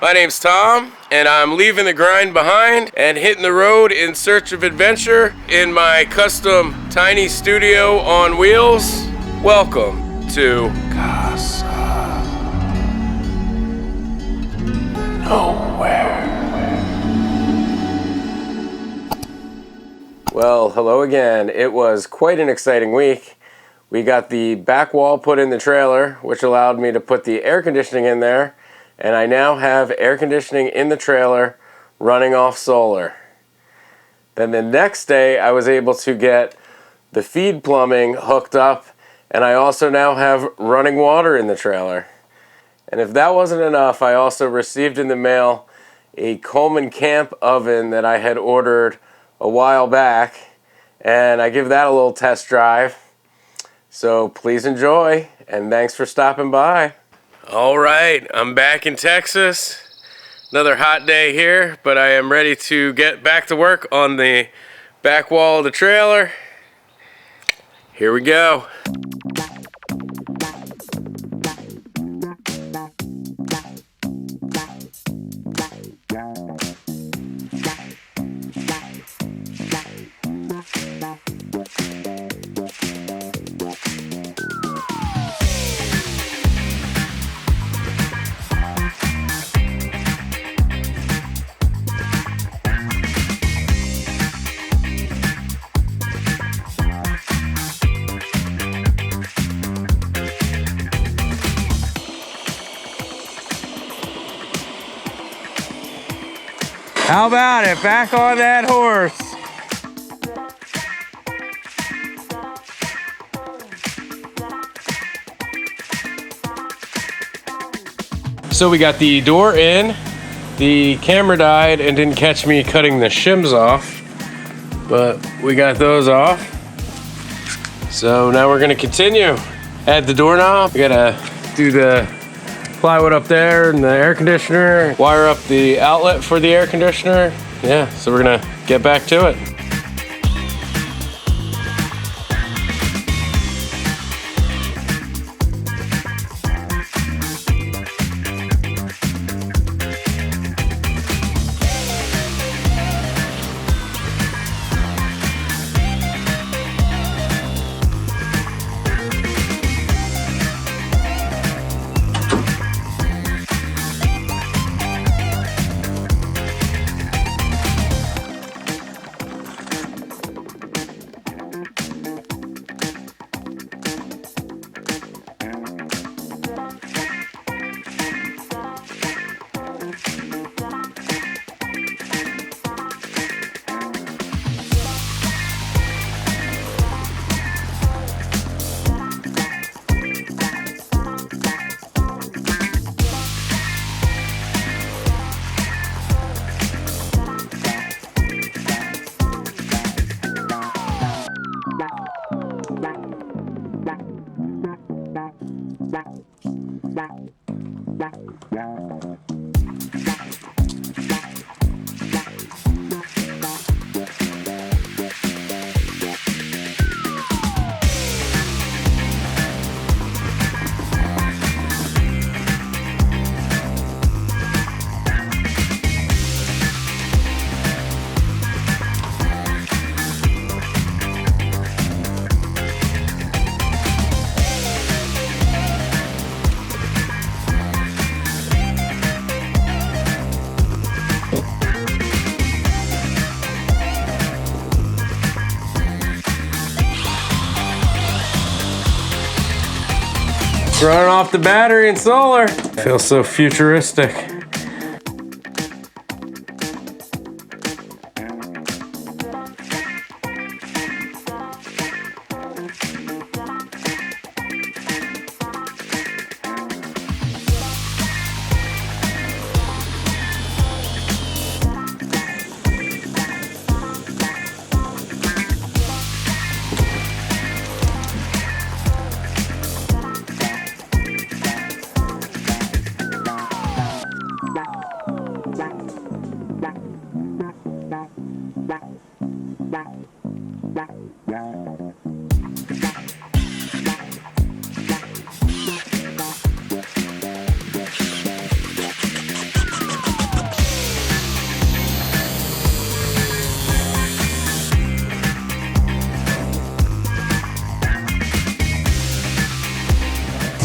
My name's Tom, and I'm leaving the grind behind and hitting the road in search of adventure in my custom tiny studio on wheels. Welcome to Casa Nowhere. Well, hello again. It was quite an exciting week. We got the back wall put in the trailer, which allowed me to put the air conditioning in there. And I now have air conditioning in the trailer running off solar. Then the next day I was able to get the feed plumbing hooked up, and I also now have running water in the trailer. And if that wasn't enough, I also received in the mail a Coleman camp oven that I had ordered a while back, and I give that a little test drive. So please enjoy, and thanks for stopping by. All right, I'm back in Texas. Another hot day here, but I am ready to get back to work on the back wall of the trailer. Here we go. How about it? Back on that horse. So we got the door in. The camera died and didn't catch me cutting the shims off, but we got those off. So now we're gonna continue. Add the doorknob. We gotta do the plywood up there and the air conditioner, wire up the outlet for the air conditioner. Yeah, so we're gonna get back to it. Running off the battery and solar. Feels so futuristic.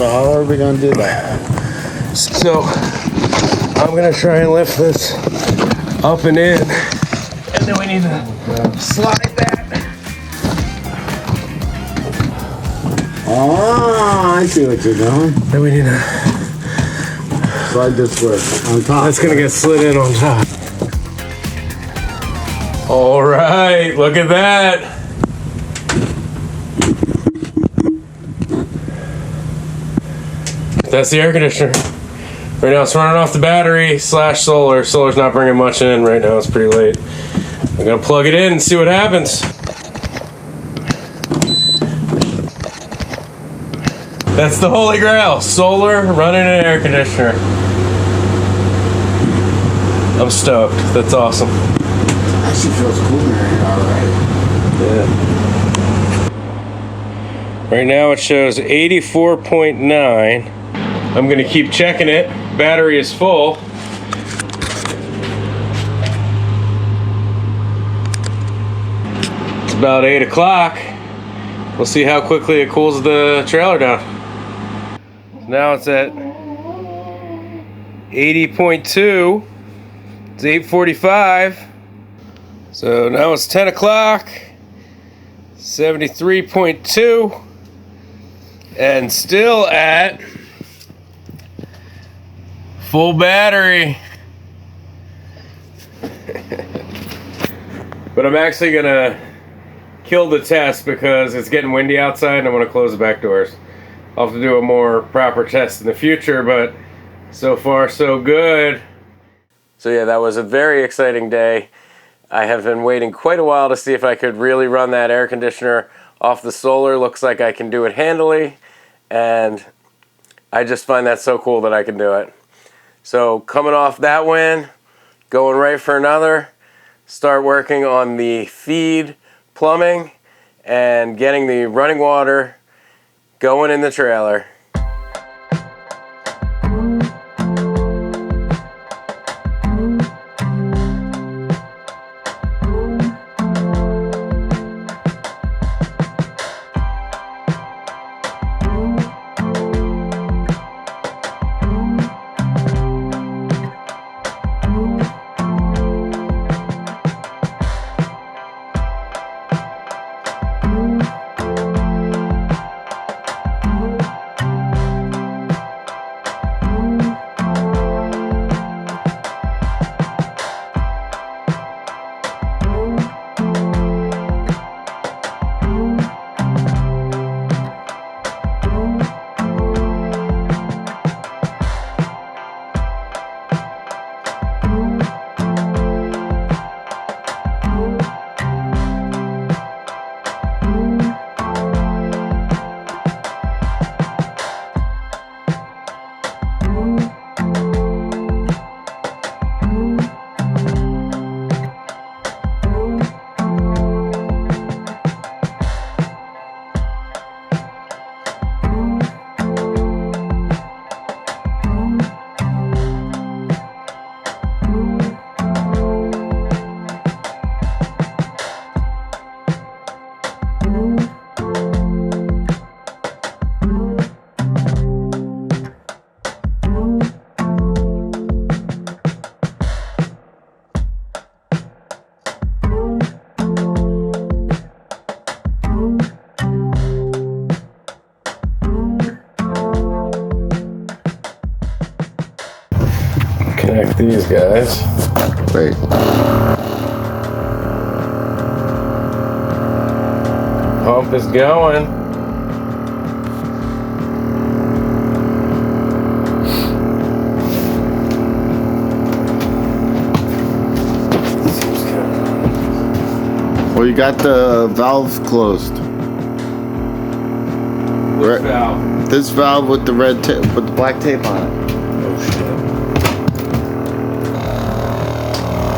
So how are we gonna do that? So I'm gonna try and lift this up and in, and then we need to slide that. Oh, I see what you're doing. Then we need to slide this way on top. It's gonna get slid in on top. All right, look at that. That's the air conditioner. Right now it's running off the battery / solar. Solar's not bringing much in right now. It's pretty late. I'm gonna plug it in and see what happens. That's the holy grail. Solar running an air conditioner. I'm stoked. That's awesome. Actually feels cool in here, alright. Yeah. Right now it shows 84.9. I'm gonna keep checking it. Battery is full. It's about 8 o'clock. We'll see how quickly it cools the trailer down. Now it's at 80.2. It's 8:45. So now it's 10 o'clock. 73.2. And still at full battery. But I'm actually gonna kill the test because it's getting windy outside and I'm gonna close the back doors. I'll have to do a more proper test in the future, but so far so good. So yeah, that was a very exciting day. I have been waiting quite a while to see if I could really run that air conditioner off the solar. Looks like I can do it handily, and I just find that so cool that I can do it. So coming off that win, going right for another, start working on the feed plumbing and getting the running water going in the trailer. Connect these guys. Wait. Pump is going. Well, you got the valve closed. Which valve? This valve with the red tape, with the black tape on it. Oh shit.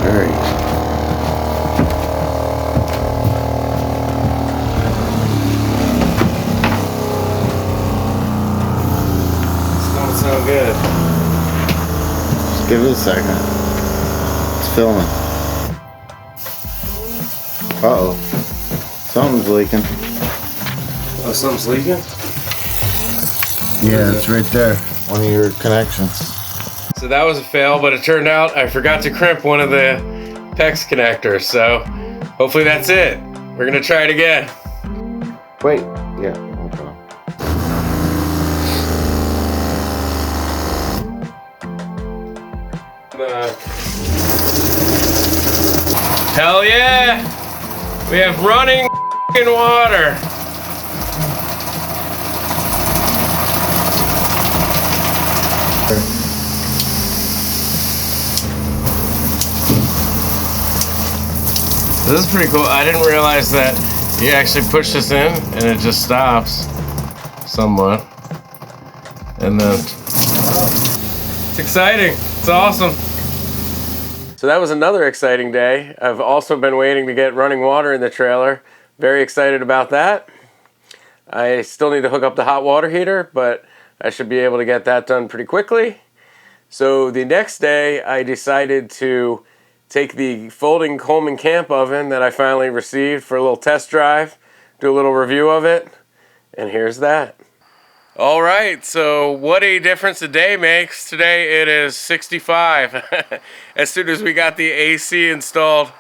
Very. Don't sound good. Just give it a second. It's filming. Uh-oh. Something's leaking. Oh, something's leaking? Yeah, it's right there. One of your connections. So that was a fail, but it turned out I forgot to crimp one of the PEX connectors, so hopefully that's it. We're gonna try it again. Wait. Yeah. Okay. Hell yeah! We have running water. This is pretty cool. I didn't realize that you actually push this in and it just stops somewhat. And then it's exciting. It's awesome. So that was another exciting day. I've also been waiting to get running water in the trailer. Very excited about that. I still need to hook up the hot water heater, but I should be able to get that done pretty quickly. So the next day I decided to take the folding Coleman camp oven that I finally received for a little test drive, do a little review of it, and here's that. All right, so what a difference a day makes. Today it is 65. As soon as we got the AC installed,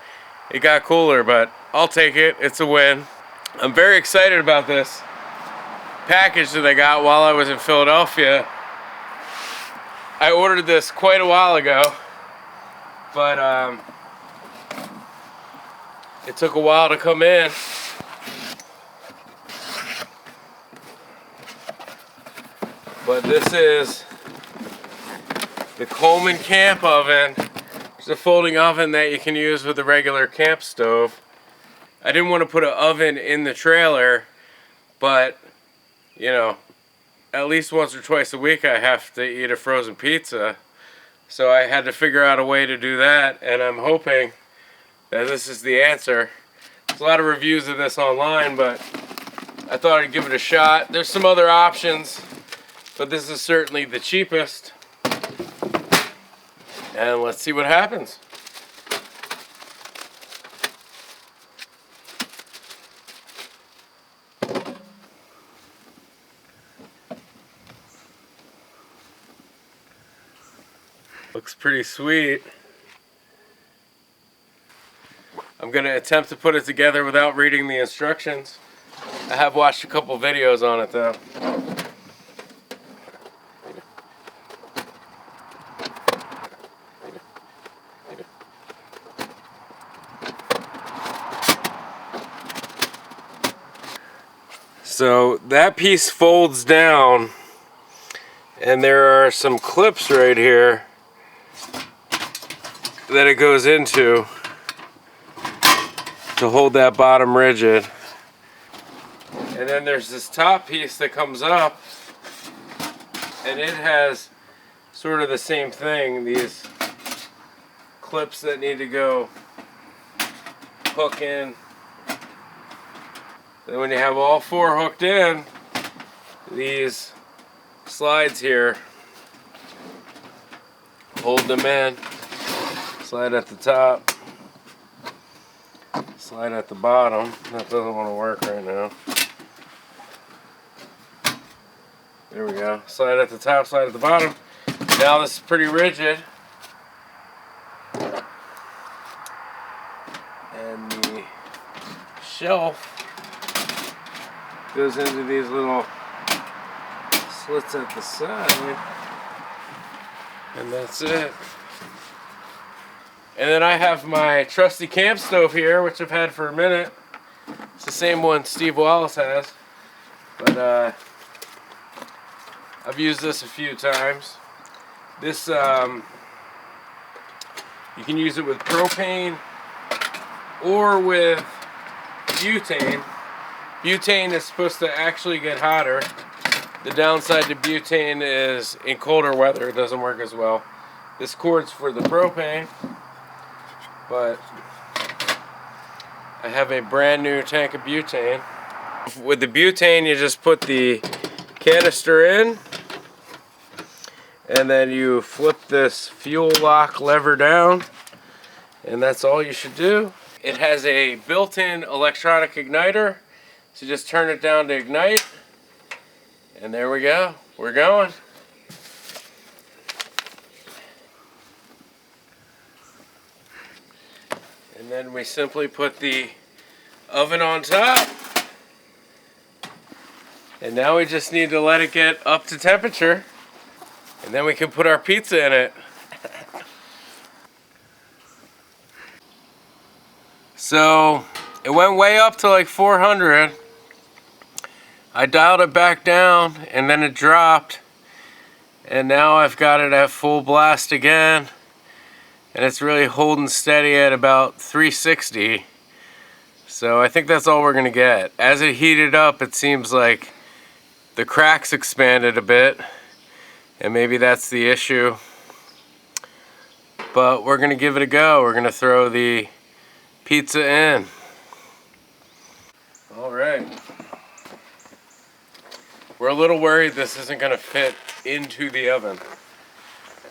it got cooler, but I'll take it. It's a win. I'm very excited about this package that I got while I was in Philadelphia. I ordered this quite a while ago, but it took a while to come in. But this is the Coleman camp oven. It's a folding oven that you can use with a regular camp stove. I didn't want to put an oven in the trailer, but you know, at least once or twice a week I have to eat a frozen pizza. So I had to figure out a way to do that, and I'm hoping that this is the answer. There's a lot of reviews of this online, but I thought I'd give it a shot. There's some other options, but this is certainly the cheapest. And let's see what happens. Looks pretty sweet. I'm going to attempt to put it together without reading the instructions. I have watched a couple videos on it though. So that piece folds down, and there are some clips right here that it goes into to hold that bottom rigid. And then there's this top piece that comes up, and it has sort of the same thing, these clips that need to go hook in. Then when you have all four hooked in, these slides here hold them in. Slide at the top, slide at the bottom. That doesn't want to work right now. There we go. Slide at the top, slide at the bottom. Now this is pretty rigid. And the shelf goes into these little slits at the side. And that's it. And then I have my trusty camp stove here, which I've had for a minute. It's the same one Steve Wallace has. But I've used this a few times. This, you can use it with propane or with butane. Butane is supposed to actually get hotter. The downside to butane is in colder weather it doesn't work as well. This cord's for the propane, but I have a brand new tank of butane. With the butane you just put the canister in, and then you flip this fuel lock lever down, and that's all you should do. It has a built-in electronic igniter, so just turn it down to ignite, and there we go. We're going. And then we simply put the oven on top. And now we just need to let it get up to temperature. And then we can put our pizza in it. So it went way up to like 400. I dialed it back down and then it dropped. And now I've got it at full blast again. And it's really holding steady at about 360. So I think that's all we're gonna get. As it heated up, it seems like the cracks expanded a bit, and maybe that's the issue. But we're gonna give it a go. We're gonna throw the pizza in. All right. We're a little worried this isn't gonna fit into the oven.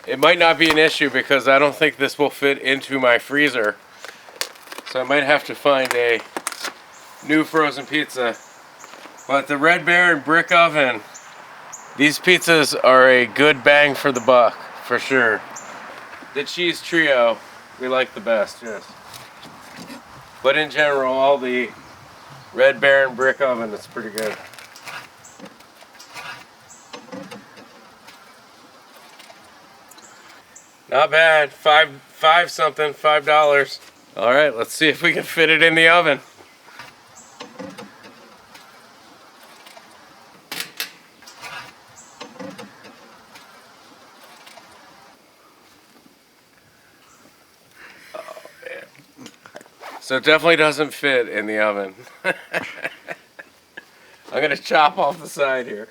It might not be an issue because I don't think this will fit into my freezer. So I might have to find a new frozen pizza. But the Red Baron brick oven, these pizzas are a good bang for the buck, for sure. The cheese trio, we like the best, yes. But in general, all the Red Baron brick oven is pretty good. Not bad. $5. All right, let's see if we can fit it in the oven. Oh man. So it definitely doesn't fit in the oven. I'm gonna chop off the side here.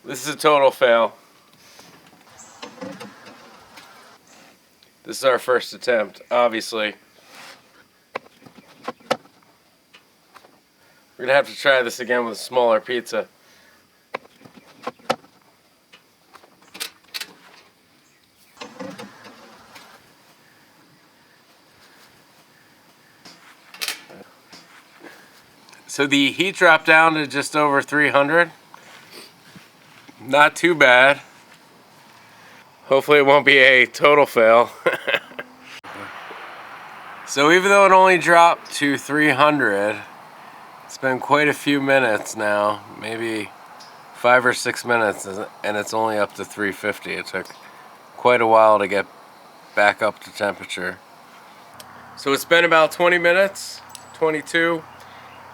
This is a total fail. This is our first attempt, obviously. We're gonna have to try this again with a smaller pizza. So the heat dropped down to just over 300. Not too bad. Hopefully it won't be a total fail. So even though it only dropped to 300, it's been quite a few minutes now, maybe 5 or 6 minutes, and it's only up to 350. It took quite a while to get back up to temperature. So it's been about 20 minutes, 22.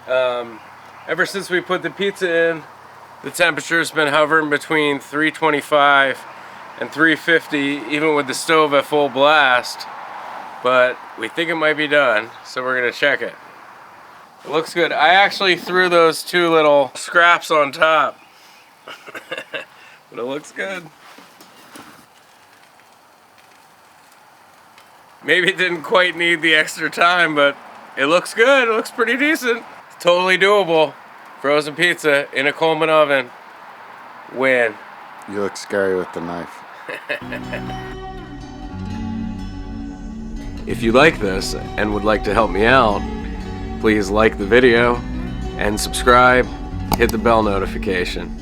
Ever since we put the pizza in, the temperature's been hovering between 325 and 350, even with the stove at full blast. But we think it might be done, so we're gonna check it. It looks good. I actually threw those 2 little scraps on top. But it looks good. Maybe it didn't quite need the extra time, but it looks good. It looks pretty decent. It's totally doable. Frozen pizza in a Coleman oven. Win. You look scary with the knife. If you like this and would like to help me out, please like the video and subscribe, hit the bell notification.